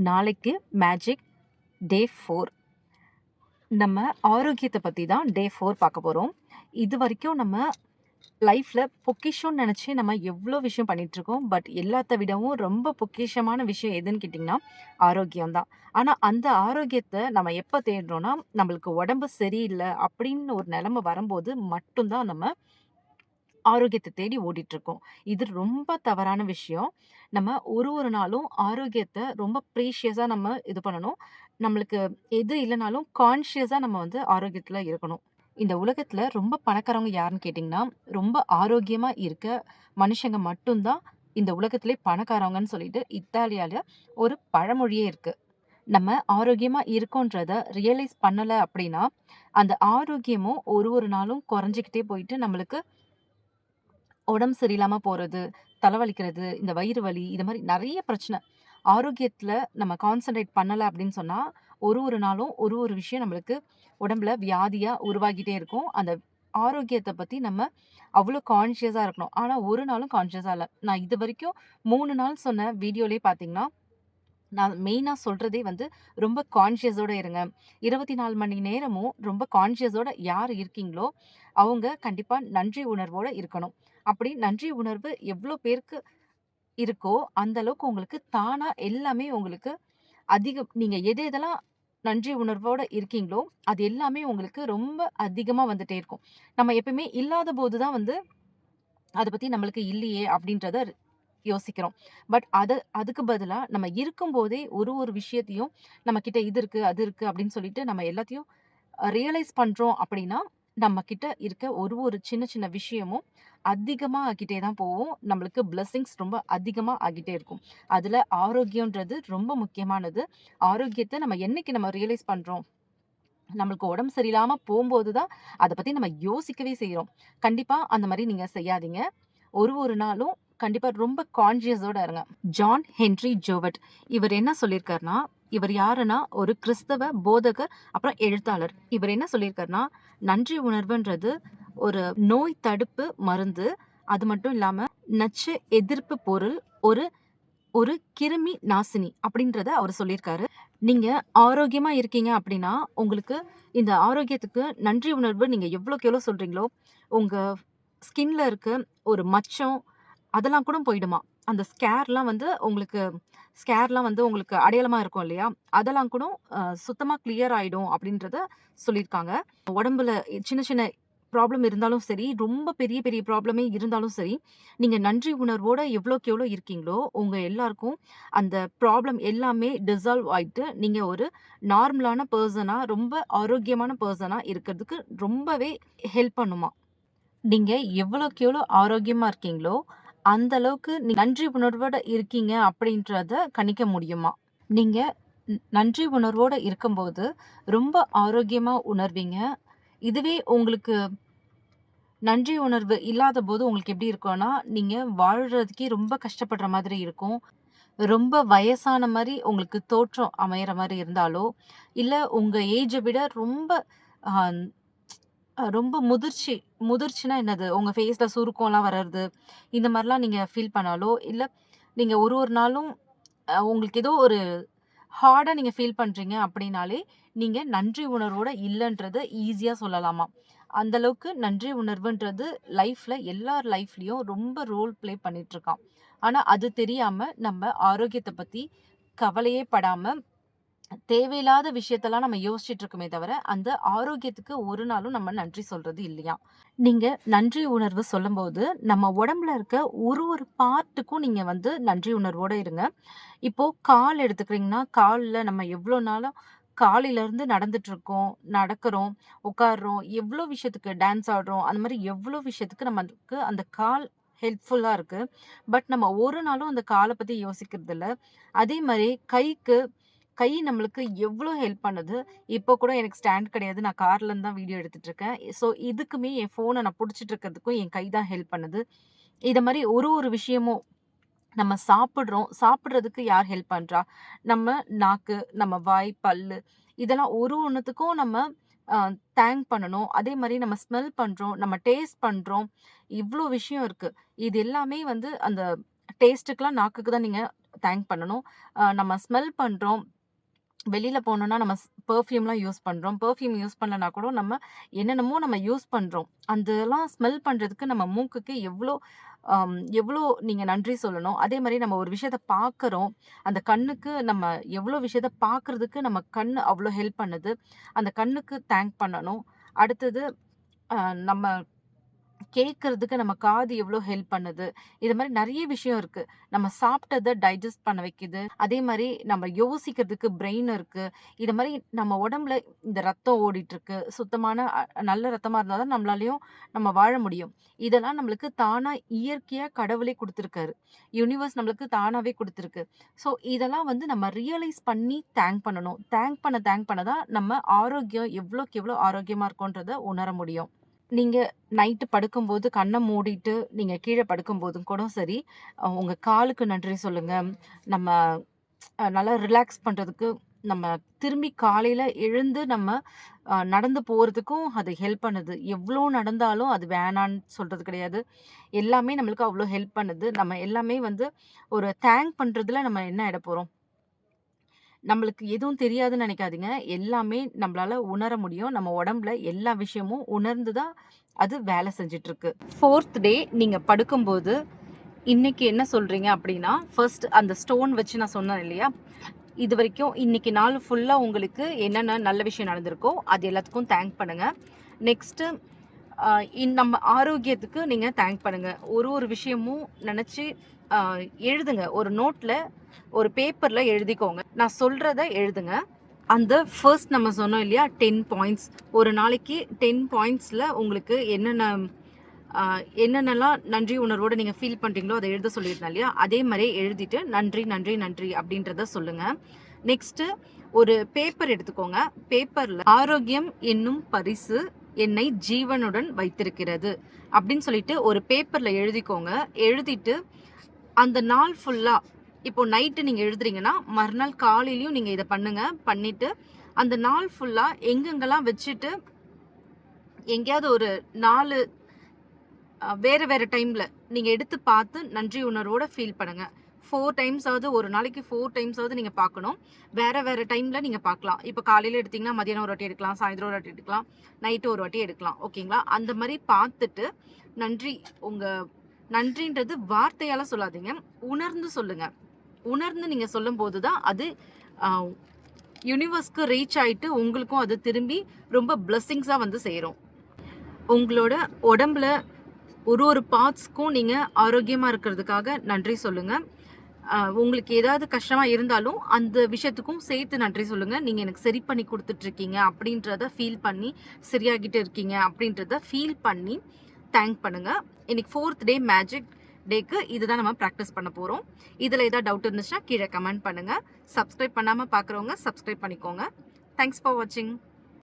நாளைக்கு மேஜிக் டே 4. நம்ம ஆரோக்கியத்தை பற்றி தான் டே 4 பார்க்க போகிறோம். இது வரைக்கும் நம்ம லைஃப்பில் பொக்கிஷம்னு நினச்சி நம்ம எவ்வளோ விஷயம் பண்ணிகிட்ருக்கோம். பட் எல்லாத்த விடவும் ரொம்ப பொக்கிஷமான விஷயம் எதுன்னு கேட்டிங்கன்னா ஆரோக்கியம் தான். ஆனால் அந்த ஆரோக்கியத்தை நம்ம எப்போ தேடுறோன்னா நம்மளுக்கு உடம்பு சரியில்லை அப்படின்னு ஒரு நிலைமை வரும்போது மட்டும்தான் நம்ம ஆரோக்கியத்தை தேடி ஓடிட்டுருக்கோம். இது ரொம்ப தவறான விஷயம். நம்ம ஒரு நாளும் ஆரோக்கியத்தை ரொம்ப ப்ரீஷியஸா நம்ம இது பண்ணணும். நம்மளுக்கு எது இல்லனாலும் கான்ஷியஸா நம்ம வந்து ஆரோக்கியத்துல இருக்கணும். இந்த உலகத்துல ரொம்ப பணக்காரவங்க யாருன்னு கேட்டீங்கன்னா, ரொம்ப ஆரோக்கியமா இருக்க மனுஷங்க மட்டும் தான் இந்த உலகத்திலே பணக்காரவங்கன்னு சொல்லிட்டு இத்தாலியால ஒரு பழமொழியே இருக்கு. நம்ம ஆரோக்கியமா இருக்கோன்றத ரியலைஸ் பண்ணல அப்படின்னா, அந்த ஆரோக்கியமும் ஒரு நாளும் குறைஞ்சுக்கிட்டே போயிட்டு நம்மளுக்கு உடம்பு சரியில்லாம போறது, தலைவலிக்கிறது, இந்த வயிறு வலி இது மாரி நெறைய பிரச்சனை. ஆரோக்கியத்துல நம்ம கான்சன்ட்ரேட் பண்ணல அப்படின்னு சொன்னா, ஒரு நாளும் ஒரு விஷயம் நம்மளுக்கு உடம்புல வியாதியா உருவாகிட்டே இருக்கும். அந்த ஆரோக்கியத்த பத்தி நம்ம அவ்ளோ கான்ஷியஸா இருக்கணும். ஆனா ஒரு நாளும் கான்ஷியஸா இல்ல. நான் இதுவரைக்கும் 3 நாள் சொன்ன வீடியோலயே பார்த்தீங்கன்னா, நான் மெயினா சொல்றதே வந்து ரொம்ப கான்ஷியஸோட இருங்க. 24 மணி நேரமும் ரொம்ப கான்ஷியஸோட யார் இருக்கீங்களோ, அவங்க கண்டிப்பா நன்றி உணர்வோட இருக்கணும். அப்படி நன்றி உணர்வு எவ்ளோ பேருக்கு இருக்கோ, அந்த அளவுக்கு உங்களுக்கு தானா எல்லாமே உங்களுக்கு அதிகம் நீங்க எது எதெல்லாம் நன்றி உணர்வோட இருக்கீங்களோ, அது எல்லாமே உங்களுக்கு ரொம்ப அதிகமா வந்துட்டே இருக்கும். நம்ம எப்பவுமே இல்லாத போது தான் வந்து, அத பத்தி நம்மளுக்கு இல்லையே அப்படின்றத யோசிக்கிறோம். பட் அதுக்கு பதிலா நம்ம இருக்கும்போதே ஒரு விஷயத்தையும் நம்ம கிட்ட இது இருக்கு, அது இருக்கு அப்படின்னு சொல்லிட்டு நம்ம எல்லாத்தையும் ரியலைஸ் பண்றோம் அப்படின்னா, நம்ம கிட்ட இருக்க ஒரு சின்ன சின்ன விஷயமும் அதிகமா ஆகிட்டே தான் போகும். நம்மளுக்கு பிளெஸ்ஸிங்ஸ் ரொம்ப அதிகமா ஆகிட்டே இருக்கும். அதுல ஆரோக்கியம்ன்றது ரொம்ப முக்கியமானது. ஆரோக்கியத்த நம்ம என்னைக்கு நம்ம ரியலைஸ் பண்றோம்? நம்மளுக்கு உடம்பு சரியில்லாம போம்போது தான் அத பத்தி நம்ம யோசிக்கவே செய்றோம். கண்டிப்பா அந்த மாரி நீங்க செய்யாதீங்க. ஒரு நாளும் கண்டிப்பா ரொம்ப கான்ஷியஸோட இருங்க. ஜான் ஹென்றி ஜோவர்ட் இவர் என்ன சொல்லியிருக்காருன்னா, இவர் யாருன்னா ஒரு கிறிஸ்தவ போதகர், அப்புறம் எழுத்தாளர். இவர் என்ன சொல்லியிருக்காருன்னா, நன்றி உணர்வுன்றது ஒரு நோய் தடுப்பு மருந்து. அது மட்டும் இல்லாம நச்சு எதிர்ப்பு பொருள், ஒரு ஒரு கிருமி நாசினி அப்படின்றத அவர் சொல்லியிருக்காரு. நீங்க ஆரோக்கியமா இருக்கீங்க அப்படின்னா, உங்களுக்கு இந்த ஆரோக்கியத்துக்கு நன்றி உணர்வு நீங்க எவ்வளோக்கு எவ்வளோ சொல்றீங்களோ, உங்க ஸ்கின்ல இருக்க ஒரு மச்சம், அதெல்லாம் கூட போயிடுமா. அந்த ஸ்கேர்லாம் வந்து உங்களுக்கு அடையாளமா இருக்கும் இல்லையா? அதெல்லாம் கூட சுத்தமா கிளியர் ஆயிடும் அப்படின்றத சொல்லியிருக்காங்க. உடம்புல சின்ன சின்ன ப்ராப்ளம் இருந்தாலும் சரி, ரொம்ப பெரிய பெரிய ப்ராப்ளமே இருந்தாலும் சரி, நீங்க நன்றி உணர்வோட எவ்வளோக்கு எவ்வளோ இருக்கீங்களோ, உங்க எல்லாருக்கும் அந்த ப்ராப்ளம் எல்லாமே டிசால்வ் ஆயிட்டு, நீங்க ஒரு நார்மலான பெர்சனா, ரொம்ப ஆரோக்கியமான பெர்சனா இருக்கிறதுக்கு ரொம்பவே ஹெல்ப் பண்ணுமாம். நீங்க எவ்வளோக்கு எவ்வளோ ஆரோக்கியமா இருக்கீங்களோ, அந்த அளவுக்கு நன்றி உணர்வோட இருக்கீங்க அப்படின்றத கணிக்க முடியுமாம். நீங்க நன்றி உணர்வோட இருக்கும்போது, ரொம்ப ஆரோக்கியமா உணர்வீங்க. இதுவே உங்களுக்கு நன்றி உணர்வு இல்லாதபோது உங்களுக்கு எப்படி இருக்கும்னா, நீங்க வாழ்றதுக்கே ரொம்ப கஷ்டப்படுற மாதிரி இருக்கும். ரொம்ப வயசான மாரி உங்களுக்கு தோற்றம் அமையற மாரி இருந்தாலோ, இல்ல உங்க ஏஜ விட ரொம்ப அ ரொம்ப முதிர்ச்சினா என்னது? உங்க ஃபேஸ்ல சுருக்கம்லாம் வர்றது, இந்த மாரிலாம் நீங்க ஃபீல் பண்ணாலோ, இல்ல நீங்க ஒரு நாளும் உங்களுக்கு ஏதோ ஒரு ஹார்டா நீங்க ஃபீல் பண்றீங்க அப்படின்னாலே, நீங்க நன்றி உணர்வோட இல்லன்றத ஈஸியா சொல்லலாமாம். அந்த அளவுக்கு நன்றி உணர்வுன்றது எல்லார் லைஃப்லயும் ரொம்ப ரோல் ப்ளே பண்ணிட்டுருக்காம். ஆனா அது தெரியாம நம்ம ஆரோக்கியத்த பத்தி கவலையே படாம, தேவையில்லாத விஷயத்தெல்லாம் நம்ம யோசிச்சுட்டு இருக்கோமே தவிர, அந்த ஆரோக்கியத்துக்கு ஒரு நாளும் நம்ம நன்றி சொல்றது இல்லையாம். நீங்க நன்றி உணர்வு சொல்லும்போது, நம்ம உடம்புல இருக்க ஒரு பார்ட்டுக்கும் நீங்க வந்து நன்றி உணர்வோட இருங்க. இப்போ கால் எடுத்துக்கிறீங்கன்னா, கால்ல நம்ம எவ்ளோ நாளா காலையிலருந்து நடந்துட்டுருக்கோம், நடக்கிறோம், உட்கார்றோம், எவ்ளோ விஷயத்துக்கு டான்ஸ் ஆடுறோம். அந்த மாரி எவ்ளோ விஷயத்துக்கு நமக்கு அந்த கால் ஹெல்ப்ஃபுல்லா இருக்கு. பட் நம்ம ஒரு நாளும் அந்த கால பத்தி யோசிக்கிறதில்ல. அதே மாரி கை நம்மளுக்கு எவ்ளோ ஹெல்ப் பண்ணுது. இப்போ கூட எனக்கு ஸ்டாண்ட் கிடையாது. நான் கார்லருந்து தான் வீடியோ எடுத்துட்டுருக்கேன். ஸோ இதுக்குமே என் ஃபோன நான் புடிச்சிட்டு இருக்கிறதுக்கும் என் கை தான் ஹெல்ப் பண்ணுது. இத மாரி ஒரு விஷயமும் நம்ம சாப்பிடுறோம். சாப்பிடுறதுக்கு யார் ஹெல்ப் பண்றா? நம்ம நாக்கு, நம்ம வாய், பல்லு இதெல்லாம் ஒண்ணுத்துக்கும் நம்ம அ தேங்க் பண்ணணும். அதே மாரி நம்ம ஸ்மெல் பண்றோம். நம்ம டேஸ்ட் பண்றோம். இவ்ளோ விஷயம் இருக்கு. இது எல்லாமே வந்து அந்த டேஸ்ட்டுக்குலாம் நாக்குக்கு தான் நீங்க தேங்க் பண்ணணும். நம்ம ஸ்மெல் பண்றோம். வெளியில போனோம்னா நம்ம பெர்ஃப்யூம்லாம் யூஸ் பண்றோம். பெர்ஃப்யூம் யூஸ் பண்ணலனா கூட நம்ம என்னென்னமோ நம்ம யூஸ் பண்றோம். அதெல்லாம் ஸ்மெல் பண்றதுக்கு நம்ம மூக்குக்கு எவ்ளோ நீங்க நன்றி சொல்லணும். அதே மாரி நம்ம ஒரு விஷயத்த பார்க்குறோம். அந்த கண்ணுக்கு நம்ம எவ்ளோ விஷயத்த பார்க்குறதுக்கு நம்ம கண்ணு அவ்ளோ ஹெல்ப் பண்ணுது. அந்த கண்ணுக்கு தேங்க் பண்ணணும். அடுத்தது அ நம்ம கேட்கறதுக்கு நம்ம காது எவ்ளோ ஹெல்ப் பண்ணுது. இது மாரி நெறைய விஷயம் இருக்கு. நம்ம சாப்பிட்டத டைஜஸ்ட் பண்ண வைக்குது. அதே மாரி நம்ம யோசிக்கிறதுக்கு பிரெயின் இருக்கு. இது மாரி நம்ம உடம்புல இந்த ரத்தம் ஓடிட்டுருக்கு. சுத்தமான நல்ல ரத்தமா இருந்தா தான் நம்மளாலயும் நம்ம வாழ முடியும். இதெல்லாம் நம்மளுக்கு தானா இயற்கையா கடவுளே குடுத்துருக்காரு. யுனிவர்ஸ் நம்மளுக்கு தானாவே குடுத்துருக்கு. ஸோ இதெல்லாம் வந்து நம்ம ரியலைஸ் பண்ணி தேங்க் பண்ணணும். தேங்க் பண்ண தான் நம்ம ஆரோக்கியம் எவ்வளோக்கு எவ்வளோ ஆரோக்கியமா இருக்கோன்றத உணர முடியும். நீங்க நைட்டு படுக்கும்போது கண்ண மூடிட்டு, நீங்க கீழ படுக்கும்போதும் கூட சரி, உங்க காலுக்கு நன்றி சொல்லுங்க. நம்ம நல்லா ரிலாக்ஸ் பண்றதுக்கு, நம்ம திரும்பி காலையில எழுந்து நம்ம நடந்து போறதுக்கும் அது ஹெல்ப் பண்ணுது. எவ்ளோ நடந்தாலும் அது வேணான்னு சொல்றது கிடையாது. எல்லாமே நம்மளுக்கு அவ்ளோ ஹெல்ப் பண்ணுது. நம்ம எல்லாமே வந்து ஒரு தேங்க் பண்றதுல நம்ம என்ன ஆயிட போறோம்? நம்மளுக்கு எதுவும் தெரியாதுன்னு நெனைக்காதீங்க. எல்லாமே நம்பளால உணர முடியும். நம்ம உடம்புல எல்லா விஷயமும் உணர்ந்து தான் அது வேலை செஞ்சுட்டுருக்கு. 4த் டே நீங்க படுக்கும்போது, இன்னைக்கு என்ன சொல்றீங்க அப்டின்னா, ஃபர்ஸ்ட் அந்த ஸ்டோன் வச்சு நான் சொன்னேன் இல்லையா? இதுவரைக்கும் இன்னைக்கு நாள் ஃபுல்லா உங்களுக்கு என்னென்ன நல்ல விஷயம் நடந்திருக்கோ, அது எல்லாத்துக்கும் தேங்க் பண்ணுங்க. நெக்ஸ்ட்டு அ நம்ம ஆரோக்கியத்துக்கு நீங்க தேங்க் பண்ணுங்க. ஒரு ஒரு விஷயமும் நெனச்சு அ எழுதுங்க. ஒரு நோட்ல, ஒரு பேப்பர்ல எழுதிக்கோங்க. நான் சொல்றத எழுதுங்க. அந்த ஃபர்ஸ்ட் நம்ம சொன்னோம் இல்லையா? 10 பாயிண்ட்ஸ். ஒரு நாளைக்கு 10 பாயிண்ட்ஸ்ல உங்களுக்கு என்னென்னலாம் நன்றி உணர்வோட நீங்க ஃபீல் பண்றீங்களோ, அத எழுத சொல்லியிருந்தேன் இல்லையா? அதே மாரியே எழுதிட்டு நன்றி, நன்றி, நன்றி அப்படின்றத சொல்லுங்க. நெக்ஸ்ட்டு ஒரு பேப்பர் எடுத்துக்கோங்க. பேப்பர்ல ஆரோக்கியம் என்னும் பரிசு என்னை ஜீவனுடன் வைத்திருக்கிறது அப்படின்னு சொல்லிட்டு ஒரு பேப்பர்ல எழுதிக்கோங்க. எழுதிட்டு அந்த நாள் ஃபுல்லா இப்போ நைட்டு நீங்க எழுதுறீங்கன்னா, மறுநாள் காலையிலயும் நீங்க இத பண்ணுங்க. பண்ணிட்டு அந்த நாள் ஃபுல்லா எங்கெங்கலாம் வச்சுட்டு எங்கேயாவது ஒரு 4 வேற வேற டைம்ல நீங்க எடுத்து பார்த்து நன்றி உணர்வோட ஃபீல் பண்ணுங்க. 4 டைம்ஸாவது ஒரு நாளைக்கு 4 டைம்ஸாவது நீங்க பார்க்கணும். வேற வேற டைம்ல நீங்க பார்க்கலாம். இப்ப காலையில எடுத்தீங்கன்னா, மதியானம் ஒரு வாட்டி எடுக்கலாம், சாயந்தரம் ஒரு வாட்டி எடுக்கலாம், நைட்டு ஒரு வாட்டி எடுக்கலாம். ஓகேங்களா? அந்த மாரி பார்த்துட்டு நன்றி உங்க நன்றின்றது வார்த்தையால சொல்லாதீங்க. உணர்ந்து சொல்லுங்க. உணர்ந்து நீங்க சொல்லும்போது தான் அது அ யுனிவர்ஸ்க்கு ரீச் ஆயிட்டு உங்களுக்கும் அது திரும்பி ரொம்ப பிளெஸ்ஸிங்ஸா வந்து சேரும். உங்களோட உடம்புல ஒரு ஒரு பார்ட்ஸ்க்கும் நீங்க ஆரோக்கியமா இருக்கிறதுக்காக நன்றி சொல்லுங்க. உங்களுக்கு ஏதாவது கஷ்டமா இருந்தாலும், அந்த விஷயத்துக்கும் சேர்த்து நன்றி சொல்லுங்க. நீங்க எனக்கு சரி பண்ணி குடுத்துட்டுருக்கீங்க அப்படின்றத ஃபீல் பண்ணி, சரியாகிட்டு இருக்கீங்க அப்படின்றத ஃபீல் பண்ணி தேங்க் பண்ணுங்க. இன்னைக்கு 4த் டே மேஜிக் டேக்கு இதுதான் நம்ம பிராக்டிஸ் பண்ண போறோம். இதுல ஏதாவது டவுட் இருந்துச்சுன்னா கீழ கமெண்ட் பண்ணுங்க. சப்ஸ்கிரைப் பண்ணாம பார்க்குறவங்க சப்ஸ்கிரைப் பண்ணிக்கோங்க. தேங்க்ஸ் ஃபார் வாட்சிங்.